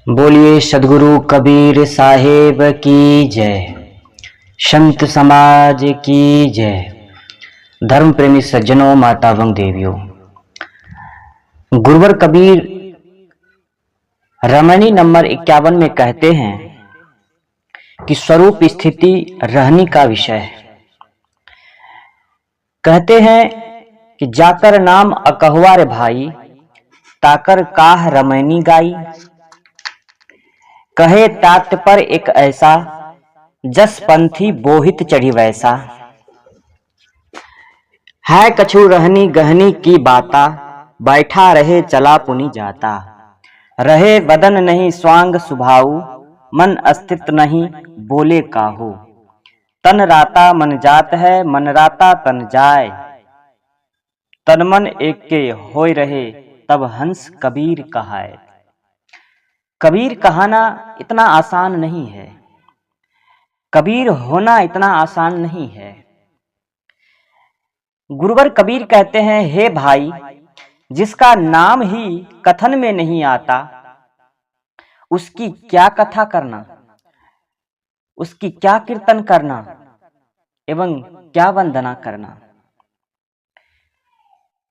बोलिए सदगुरु कबीर साहेब की जय। संत समाज की जय। धर्म प्रेमी सज्जनों, माता एवं देवियों, गुरुवर कबीर रमणी नंबर 51 में कहते हैं कि स्वरूप स्थिति रहनी का विषय है। कहते हैं कि जाकर नाम अकहुआ रे भाई, ताकर काह रमैनी गाई। कहे तात पर एक ऐसा, जस पंथी बोहित चढ़ी वैसा। है कछु रहनी गहनी की बाता, बैठा रहे चला पुनि जाता। रहे बदन नहीं स्वांग सुभाऊ, मन अस्तित्व नहीं बोले काहू। तन राता मन जात है, मन राता तन जाए। तन मन एक के होय रहे, तब हंस कबीर कहाए। कबीर कहाना इतना आसान नहीं है, कबीर होना इतना आसान नहीं है। गुरुवर कबीर कहते हैं, हे भाई, जिसका नाम ही कथन में नहीं आता, उसकी क्या कथा करना, उसकी क्या कीर्तन करना एवं क्या वंदना करना।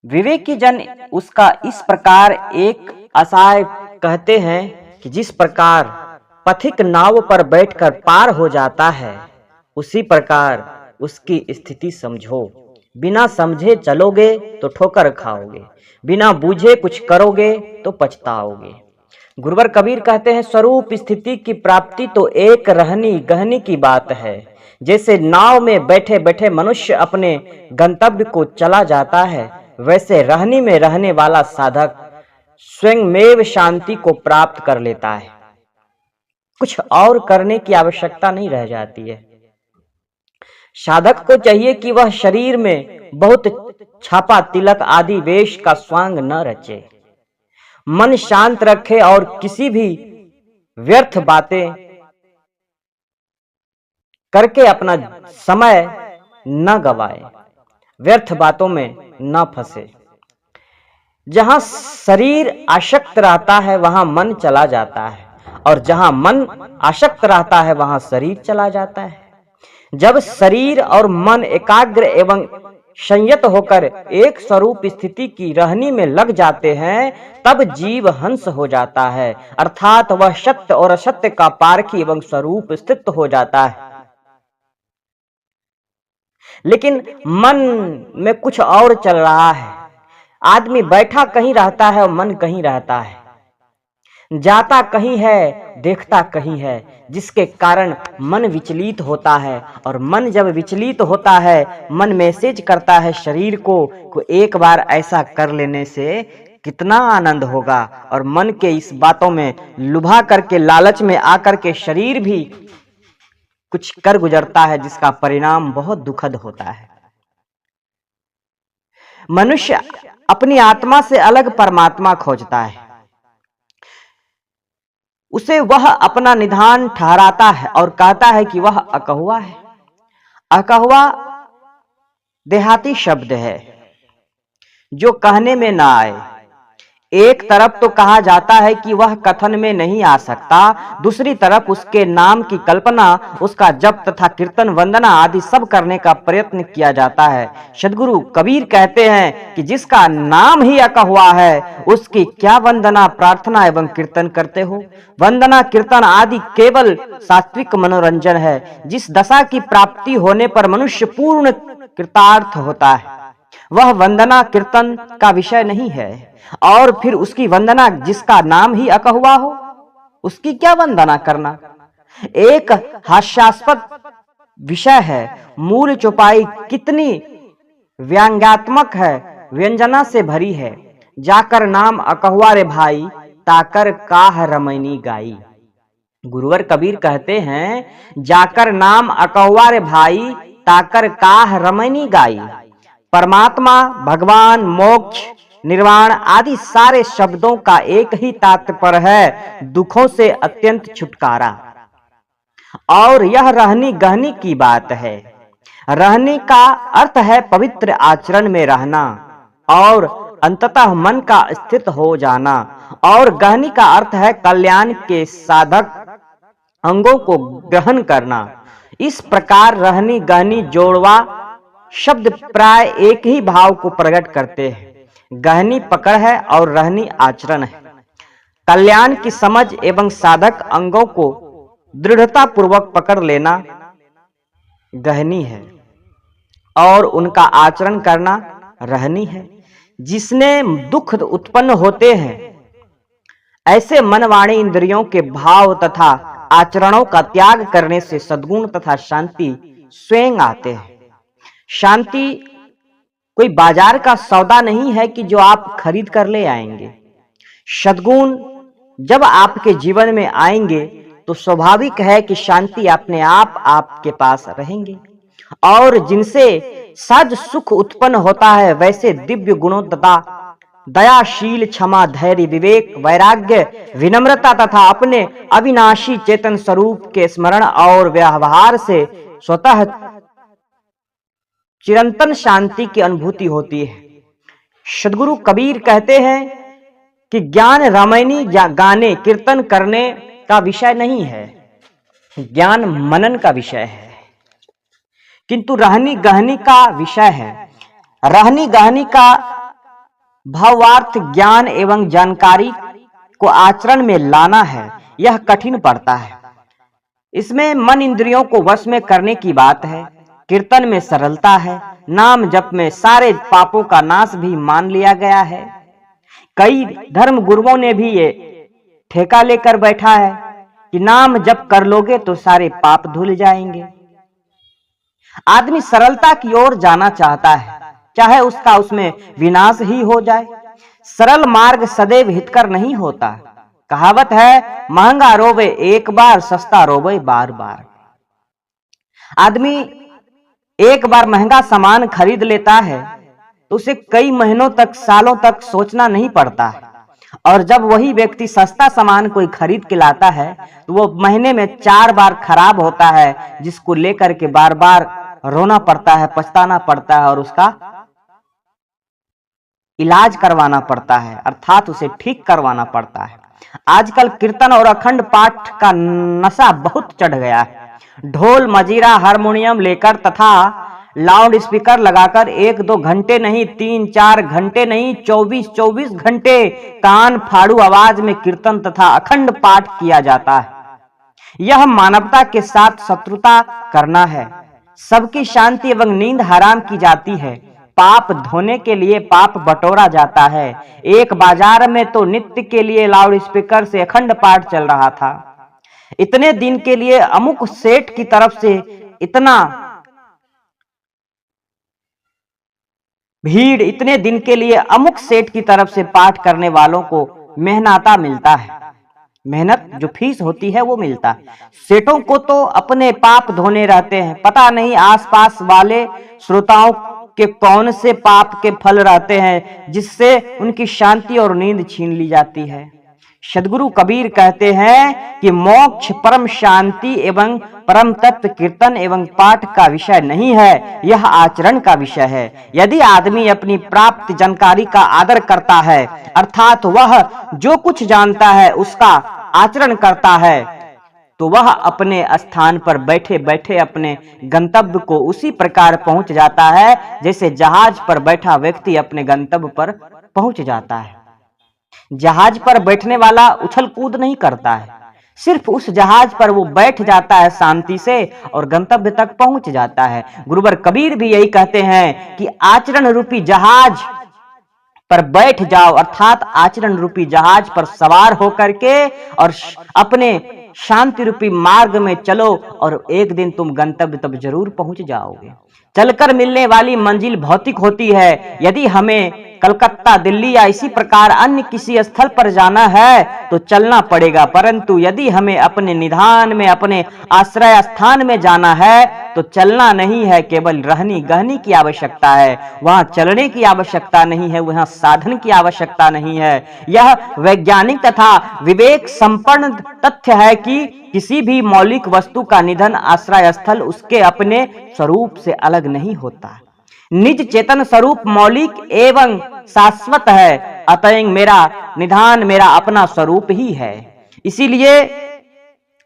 विवेकी जन उसका इस प्रकार एक आशय कहते हैं कि जिस प्रकार पथिक नाव पर बैठकर पार हो जाता है, उसी प्रकार उसकी स्थिति समझो। बिना समझे चलोगे तो ठोकर खाओगे, बिना बूझे कुछ करोगे तो पछताओगे। गुरुवर कबीर कहते हैं, स्वरूप स्थिति की प्राप्ति तो एक रहनी गहनी की बात है। जैसे नाव में बैठे बैठे मनुष्य अपने गंतव्य को चला जाता है, वैसे रहनी में रहने वाला साधक स्वयंमेव शांति को प्राप्त कर लेता है। कुछ और करने की आवश्यकता नहीं रह जाती है। साधक को चाहिए कि वह शरीर में बहुत छापा तिलक आदि वेश का स्वांग न रचे, मन शांत रखे और किसी भी व्यर्थ बातें करके अपना समय न गवाए, व्यर्थ बातों में न फंसे। जहां शरीर आसक्त रहता है वहां मन चला जाता है, और जहां मन आसक्त रहता है वहां शरीर चला जाता है। जब शरीर और मन एकाग्र एवं संयत होकर एक स्वरूप स्थिति की रहनी में लग जाते हैं, तब जीव हंस हो जाता है, अर्थात वह सत्य और असत्य का पारखी एवं स्वरूप स्थित हो जाता है। लेकिन मन में कुछ और चल रहा है। आदमी बैठा कहीं रहता है और मन कहीं रहता है, जाता कहीं है देखता कहीं है, जिसके कारण मन विचलित होता है। और मन जब विचलित होता है, मन मैसेज करता है शरीर को एक बार ऐसा कर लेने से कितना आनंद होगा। और मन के इस बातों में लुभा करके, लालच में आकर के शरीर भी कुछ कर गुजरता है, जिसका परिणाम बहुत दुखद होता है। मनुष्य अपनी आत्मा से अलग परमात्मा खोजता है, उसे वह अपना निधान ठहराता है और कहता है कि वह अकहुआ है। अकहुआ देहाती शब्द है जो कहने में ना आए। एक तरफ तो कहा जाता है कि वह कथन में नहीं आ सकता, दूसरी तरफ उसके नाम की कल्पना, उसका जप तथा कीर्तन वंदना आदि सब करने का प्रयत्न किया जाता है। सदगुरु कबीर कहते हैं कि जिसका नाम ही अकहुआ है, उसकी क्या वंदना प्रार्थना एवं कीर्तन करते हो। वंदना कीर्तन आदि केवल सात्विक मनोरंजन है। जिस दशा की प्राप्ति होने पर मनुष्य पूर्ण कृतार्थ होता है, वह वंदना कीर्तन का विषय नहीं है। और फिर उसकी वंदना, जिसका नाम ही अकहुआ हो, उसकी क्या वंदना करना। एक हास्यास्पद विषय है। मूल चौपाई कितनी व्यंग्यात्मक है, व्यंजना से भरी है। जाकर नाम अकहुआ रे भाई, ताकर काह रमैनी गाई। गुरुवर कबीर कहते हैं, जाकर नाम अकहुआ रे भाई, ताकर काह रमैनी गाई। परमात्मा, भगवान, मोक्ष, निर्वाण आदि सारे शब्दों का एक ही तात्पर्य है, दुखों से अत्यंत छुटकारा। और यह रहनी गहनी की बात है। रहने का अर्थ है पवित्र आचरण में रहना, और अंततः मन का स्थित हो जाना। और गहनी का अर्थ है कल्याण के साधक अंगों को ग्रहण करना। इस प्रकार रहनी गहनी जोड़वा शब्द प्राय एक ही भाव को प्रकट करते हैं। गहनी पकड़ है और रहनी आचरण है। कल्याण की समझ एवं साधक अंगों को दृढ़ता पूर्वक पकड़ लेना गहनी है और उनका आचरण करना रहनी है। जिसने दुख उत्पन्न होते हैं ऐसे मन वाणी इंद्रियों के भाव तथा आचरणों का त्याग करने से सद्गुण तथा शांति स्वयं आते हैं। शांति कोई बाजार का सौदा नहीं है कि जो आप खरीद कर ले आएंगे। सद्गुण जब आपके जीवन में आएंगे तो स्वाभाविक है कि शांति अपने आप आपके पास रहेंगे। और जिनसे सहज सुख उत्पन्न होता है वैसे दिव्य गुणों तथा दयाशील, क्षमा, धैर्य, विवेक, वैराग्य, विनम्रता तथा अपने अविनाशी चेतन स्वरूप के स्मरण और व्यवहार से स्वतः चिरंतन शांति की अनुभूति होती है। सद्गुरु कबीर कहते हैं कि ज्ञान रामायणी गाने कीर्तन करने का विषय नहीं है, ज्ञान मनन का विषय है, किंतु रहनी गहनी का विषय है। रहनी गहनी का भावार्थ ज्ञान एवं जानकारी को आचरण में लाना है। यह कठिन पड़ता है। इसमें मन इंद्रियों को वश में करने की बात है। कीर्तन में सरलता है। नाम जप में सारे पापों का नाश भी मान लिया गया है। कई धर्म गुरुओं ने भी ये ठेका लेकर बैठा है कि नाम जप कर लोगे तो सारे पाप धुल जाएंगे। आदमी सरलता की ओर जाना चाहता है, चाहे उसका उसमें विनाश ही हो जाए। सरल मार्ग सदैव हितकर नहीं होता। कहावत है, महंगा रोवे एक बार, सस्ता रोवे बार बार। आदमी एक बार महंगा सामान खरीद लेता है तो उसे कई महीनों तक, सालों तक सोचना नहीं पड़ता है। और जब वही व्यक्ति सस्ता सामान कोई खरीद के लाता है तो वो महीने में 4 बार खराब होता है, जिसको लेकर के बार बार रोना पड़ता है, पछताना पड़ता है और उसका इलाज करवाना पड़ता है, अर्थात उसे ठीक करवाना पड़ता है। आजकल कीर्तन और अखंड पाठ का नशा बहुत चढ़ गया है। ढोल, मजीरा, हारमोनियम लेकर तथा लाउड स्पीकर लगाकर 1-2 घंटे नहीं, 3-4 घंटे नहीं, 24-24 घंटे कान फाड़ू आवाज में कीर्तन तथा अखंड पाठ किया जाता है। यह मानवता के साथ शत्रुता करना है। सबकी शांति एवं नींद हराम की जाती है। पाप धोने के लिए पाप बटोरा जाता है। एक बाजार में तो नित्य के लिए लाउड स्पीकर से अखंड पाठ चल रहा था। इतने दिन के लिए अमुक सेठ की तरफ से इतना भीड़, इतने दिन के लिए अमुक सेठ की तरफ से पाठ करने वालों को मेहनता मिलता है। मेहनत जो फीस होती है वो मिलता है। सेठों को तो अपने पाप धोने रहते हैं। पता नहीं आसपास वाले श्रोताओं के कौन से पाप के फल रहते हैं जिससे उनकी शांति और नींद छीन ली जाती है। सद्गुरु कबीर कहते हैं कि मोक्ष, परम शांति एवं परम तत्व कीर्तन एवं पाठ का विषय नहीं है, यह आचरण का विषय है। यदि आदमी अपनी प्राप्त जानकारी का आदर करता है, अर्थात वह जो कुछ जानता है उसका आचरण करता है, तो वह अपने स्थान पर बैठे बैठे अपने गंतव्य को उसी प्रकार पहुंच जाता है जैसे जहाज पर बैठा व्यक्ति अपने गंतव्य पर पहुंच जाता है। जहाज पर बैठने वाला उछल कूद नहीं करता है, सिर्फ उस जहाज पर वो बैठ जाता है शांति से और गंतव्य तक पहुंच जाता है। गुरुवर कबीर भी यही कहते हैं कि आचरण रूपी जहाज पर बैठ जाओ, अर्थात आचरण रूपी जहाज पर सवार होकर के और अपने शांति रूपी मार्ग में चलो और एक दिन तुम गंतव्य तक जरूर पहुंच जाओगे। चलकर मिलने वाली मंजिल भौतिक होती है। यदि हमें कलकत्ता, दिल्ली या इसी प्रकार अन्य किसी स्थल पर जाना है तो चलना पड़ेगा, परंतु यदि हमें अपने निधान में, अपने आश्रय स्थान में जाना है तो चलना नहीं है, केवल रहनी गहनी की आवश्यकता है। वहां चलने की आवश्यकता नहीं है, वहां साधन की आवश्यकता नहीं है। यह वैज्ञानिक तथा विवेक संपन्न तथ्य है कि किसी भी मौलिक वस्तु का निधन, आश्रय स्थल उसके अपने स्वरूप से अलग नहीं होता। निज चेतन स्वरूप मौलिक एवं शाश्वत है, अतएव मेरा निधान मेरा अपना स्वरूप ही है। इसीलिए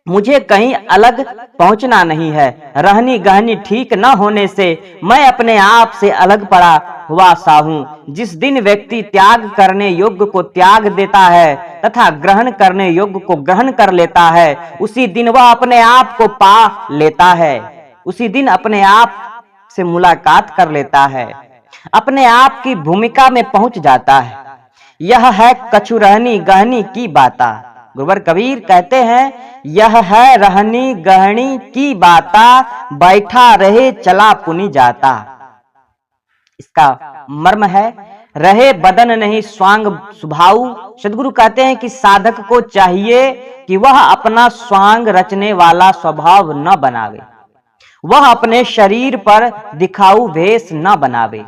मुझे कहीं अलग पहुंचना नहीं है। रहनी गहनी ठीक न होने से मैं अपने आप से अलग पड़ा हुआ सा हूं। जिस दिन व्यक्ति त्याग करने योग्य को त्याग देता है तथा ग्रहण करने योग्य को ग्रहण कर लेता है, उसी दिन वह अपने आप को पा लेता है, उसी दिन अपने आप से मुलाकात कर लेता है, अपने आप की भूमिका में पहुंच जाता है। यह है कछु रहनी गहनी की बाता। गुरुवर कबीर कहते हैं, यह है रहनी गहनी की बाता, बैठा रहे चला पुनि जाता। इसका मर्म है, रहे बदन नहीं स्वांग सुभाऊ। सदगुरु कहते हैं कि साधक को चाहिए कि वह अपना स्वांग रचने वाला स्वभाव न बनावे, वह अपने शरीर पर दिखाऊ भेष न बनावे।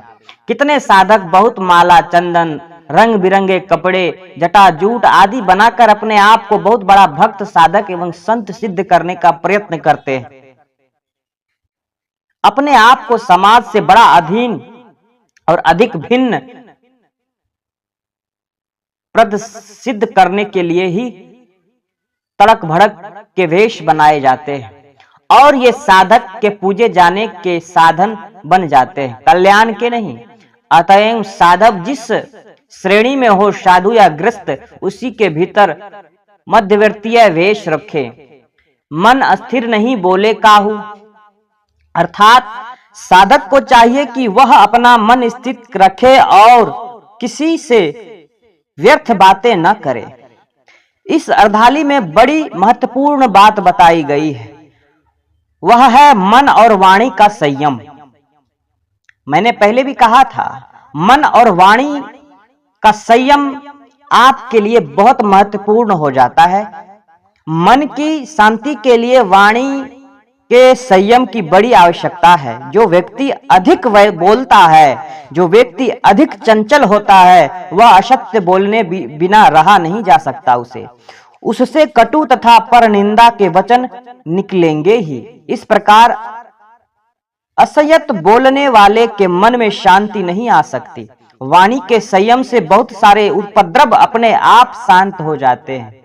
कितने साधक बहुत माला चंदन रंग बिरंगे कपड़े जटाजूट आदि बनाकर अपने आप को बहुत बड़ा भक्त साधक एवं संत सिद्ध करने का प्रयत्न करते हैं। अपने आप को समाज से बड़ा अधीन और अधिक भिन्न प्रद सिद्ध करने के लिए ही तड़क भड़क के वेश बनाए जाते हैं और ये साधक के पूजे जाने के साधन बन जाते हैं, कल्याण के नहीं। अतएव साधक जिस श्रेणी में हो, साधु या ग्रस्त, उसी के भीतर मध्यवर्तीय वेश रखे। मन अस्थिर नहीं बोले काहू, अर्थात साधक को चाहिए कि वह अपना मन स्थित रखे और किसी से व्यर्थ बातें न करे। इस अर्धाली में बड़ी महत्वपूर्ण बात बताई गई है, वह है मन और वाणी का संयम। मैंने पहले भी कहा था, मन और वाणी का संयम आपके लिए बहुत महत्वपूर्ण हो जाता है। मन की शांति के लिए वाणी के संयम की बड़ी आवश्यकता है। जो व्यक्ति अधिक बोलता है, जो व्यक्ति अधिक चंचल होता है, वह असत्य बोलने बिना रहा नहीं जा सकता। उससे कटु तथा परनिंदा के वचन निकलेंगे ही। इस प्रकार असंयत बोलने वाले के मन में शांति नहीं आ सकती। वाणी के संयम से बहुत सारे उपद्रव अपने आप शांत हो जाते हैं।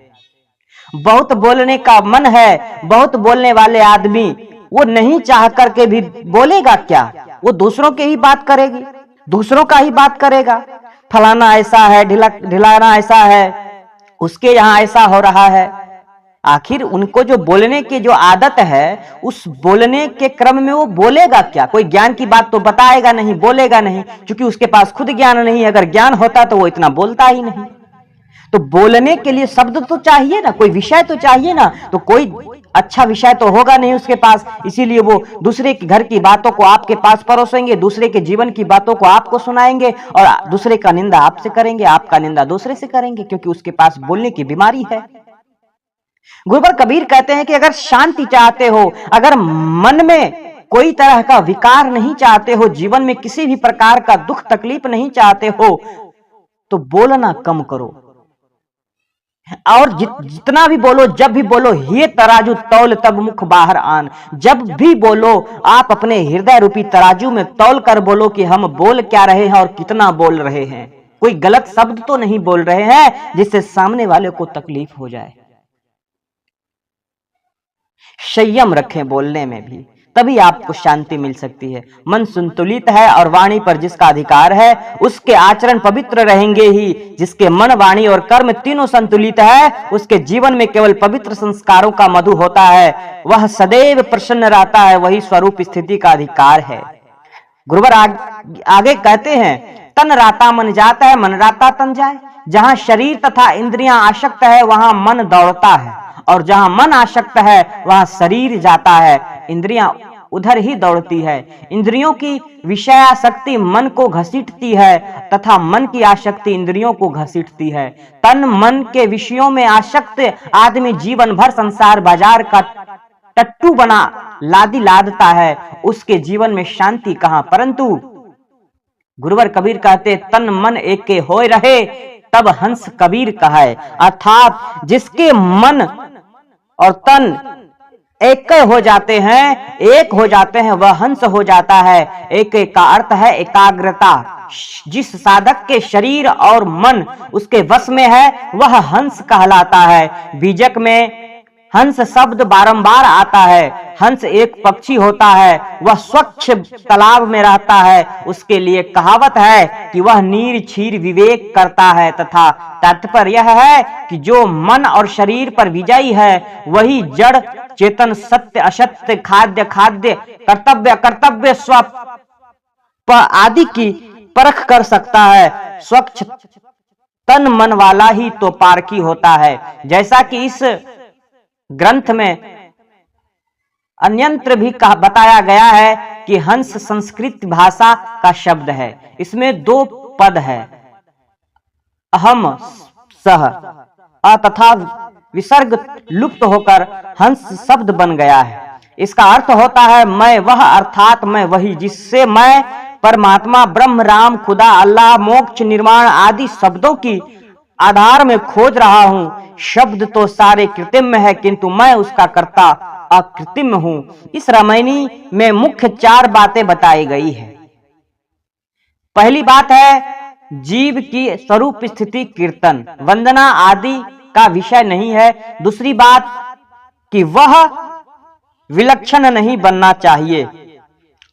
बहुत बोलने का मन है, बहुत बोलने वाले आदमी वो नहीं चाह करके भी बोलेगा क्या, वो दूसरों के ही बात करेगी, दूसरों का ही बात करेगा। फलाना ऐसा है, ढिलाना ऐसा है, उसके यहाँ ऐसा हो रहा है। आखिर उनको जो बोलने की जो आदत है, उस बोलने के क्रम में वो बोलेगा क्या? कोई ज्ञान की बात तो बताएगा नहीं, बोलेगा नहीं, क्योंकि उसके पास खुद ज्ञान नहीं। अगर ज्ञान होता तो वो इतना बोलता ही नहीं। तो बोलने के लिए शब्द तो चाहिए ना, कोई विषय तो चाहिए ना। तो कोई अच्छा विषय तो होगा नहीं उसके पास, इसीलिए वो दूसरे के घर की बातों को आपके पास परोसेंगे, दूसरे के जीवन की बातों को आपको सुनाएंगे और दूसरे का निंदा आपसे करेंगे, आपका निंदा दूसरे से करेंगे, क्योंकि उसके पास बोलने की बीमारी है। गुरुवर कबीर कहते हैं कि अगर शांति चाहते हो, अगर मन में कोई तरह का विकार नहीं चाहते हो, जीवन में किसी भी प्रकार का दुख तकलीफ नहीं चाहते हो, तो बोलना कम करो। और जितना भी बोलो, जब भी बोलो, ये तराजू तौल तब मुख बाहर आन। जब भी बोलो आप अपने हृदय रूपी तराजू में तौल कर बोलो कि हम बोल क्या रहे हैं और कितना बोल रहे हैं। कोई गलत शब्द तो नहीं बोल रहे हैं जिससे सामने वाले को तकलीफ हो जाए। संयम रखें बोलने में भी, तभी आपको शांति मिल सकती है। मन संतुलित है और वाणी पर जिसका अधिकार है, उसके आचरण पवित्र रहेंगे ही। जिसके मन, वाणी और कर्म तीनों संतुलित है, उसके जीवन में केवल पवित्र संस्कारों का मधु होता है। वह सदैव प्रसन्न रहता है, वही स्वरूप स्थिति का अधिकार है। गुरुवर आगे कहते हैं, तन राता मन जाता है, मन राता तन जाए। जहां शरीर तथा इंद्रियां आसक्त है, वहां मन दौड़ता है, और जहां मन आसक्त है वहां शरीर जाता है, इंद्रियां उधर ही दौड़ती है। इंद्रियों की विषयासक्ति मन को घसीटती है तथा मन की आसक्ति इंद्रियों को घसीटती है। तन मन के विषयों में आसक्त आदमी जीवन भर संसार बाजार का टट्टू बना लादी लादता है, उसके जीवन में शांति कहां। परंतु गुरुवर कबीर कहते, तन मन एके होए रहे, तब हंस कबीर कहाए। अर्थात जिसके मन और तन एक हो जाते हैं, एक हो जाते हैं, वह हंस हो जाता है। एक का अर्थ है एकाग्रता। जिस साधक के शरीर और मन उसके वश में है वह हंस कहलाता है। बीजक में हंस शब्द बारंबार आता है। हंस एक पक्षी होता है, वह स्वच्छ तालाब में रहता है। उसके लिए कहावत है कि वह नीर क्षीर विवेक करता है, तथा तात्पर्य यह है कि जो मन और शरीर पर विजयी है वही जड़ चेतन, सत्य असत्य, खाद्य खाद्य, कर्तव्य अकर्तव्य, स्व आदि की परख कर सकता है। स्वच्छ तन मन वाला ही तो पारखी होता है। जैसा कि इस ग्रंथ में अन्यंत्र भी बताया गया है कि हंस संस्कृत भाषा का शब्द है। इसमें दो पद है, अहम सह, अ तथा विसर्ग लुप्त होकर हंस शब्द बन गया है। इसका अर्थ होता है मैं वह, अर्थात मैं वही जिससे मैं परमात्मा, ब्रह्म, राम, खुदा, अल्लाह, मोक्ष, निर्माण आदि शब्दों की आधार में खोज रहा हूं। शब्द तो सारे कृत्रिम है, किंतु मैं उसका कर्ता अकृत्रिम हूं। इस रामायणी में मुख्य 4 बातें बताई गई है। पहली बात है जीव की स्वरूप स्थिति कीर्तन वंदना आदि का विषय नहीं है। दूसरी बात कि वह विलक्षण नहीं बनना चाहिए।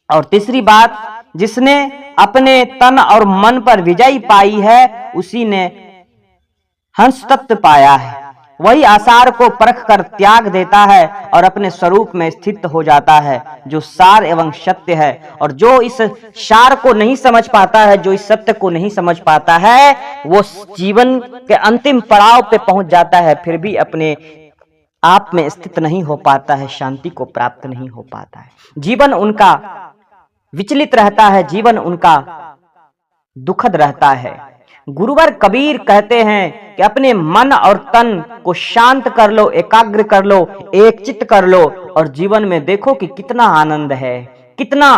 और तीसरी बात, जिसने अपने तन और मन पर विजय पाई है उसी ने हंस तत्व पाया है। वही आसार को परख कर त्याग देता है और अपने स्वरूप में स्थित हो जाता है, जो सार एवं सत्य है। और जो इस सार को नहीं समझ पाता है, जो इस सत्य को नहीं समझ पाता है, वो जीवन के अंतिम पड़ाव पे पहुंच जाता है, फिर भी अपने आप में स्थित नहीं हो पाता है, शांति को प्राप्त नहीं हो पाता है। जीवन उनका विचलित रहता है, जीवन उनका दुखद रहता है। गुरुवर कबीर कहते हैं कि अपने मन और तन को शांत कर लो, एकाग्र कर लो, एकचित्त कर लो, और जीवन में देखो कि कितना आनंद है, कितना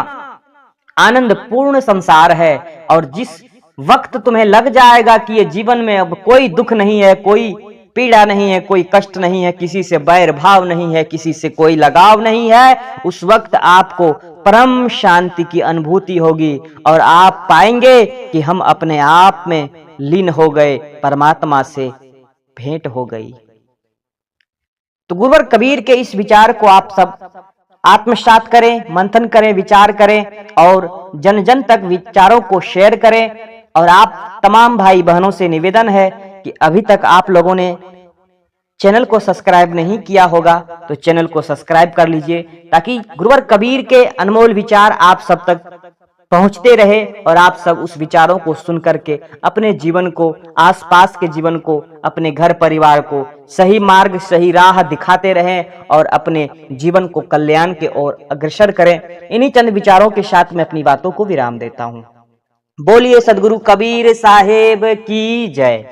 आनंद पूर्ण संसार है। और जिस वक्त तुम्हें लग जाएगा कि ये जीवन में अब कोई दुख नहीं है, कोई पीड़ा नहीं है, कोई कष्ट नहीं है, किसी से बैर भाव नहीं है, किसी से कोई लगाव नहीं है, उस वक्त आपको परम शांति की अनुभूति होगी और आप पाएंगे कि हम अपने आप में लीन हो गए, परमात्मा से भेंट हो गई। तो गुरुवर कबीर के इस विचार को आप सब आत्मसात करें, मंथन करें, विचार करें और जन जन तक विचारों को शेयर करें। और आप तमाम भाई बहनों से निवेदन है कि अभी तक आप लोगों ने चैनल को सब्सक्राइब नहीं किया होगा तो चैनल को सब्सक्राइब कर लीजिए, ताकि गुरुवर कबीर के अनमोल विचार आप सब तक पहुंचते रहे और आप सब उस विचारों को सुन करके अपने जीवन को, आसपास के जीवन को, अपने घर परिवार को सही मार्ग, सही राह दिखाते रहें और अपने जीवन को कल्याण के ओर अग्रसर करें। इन्हीं चंद विचारों के साथ मैं अपनी बातों को विराम देता हूं। बोलिए सदगुरु कबीर साहेब की जय।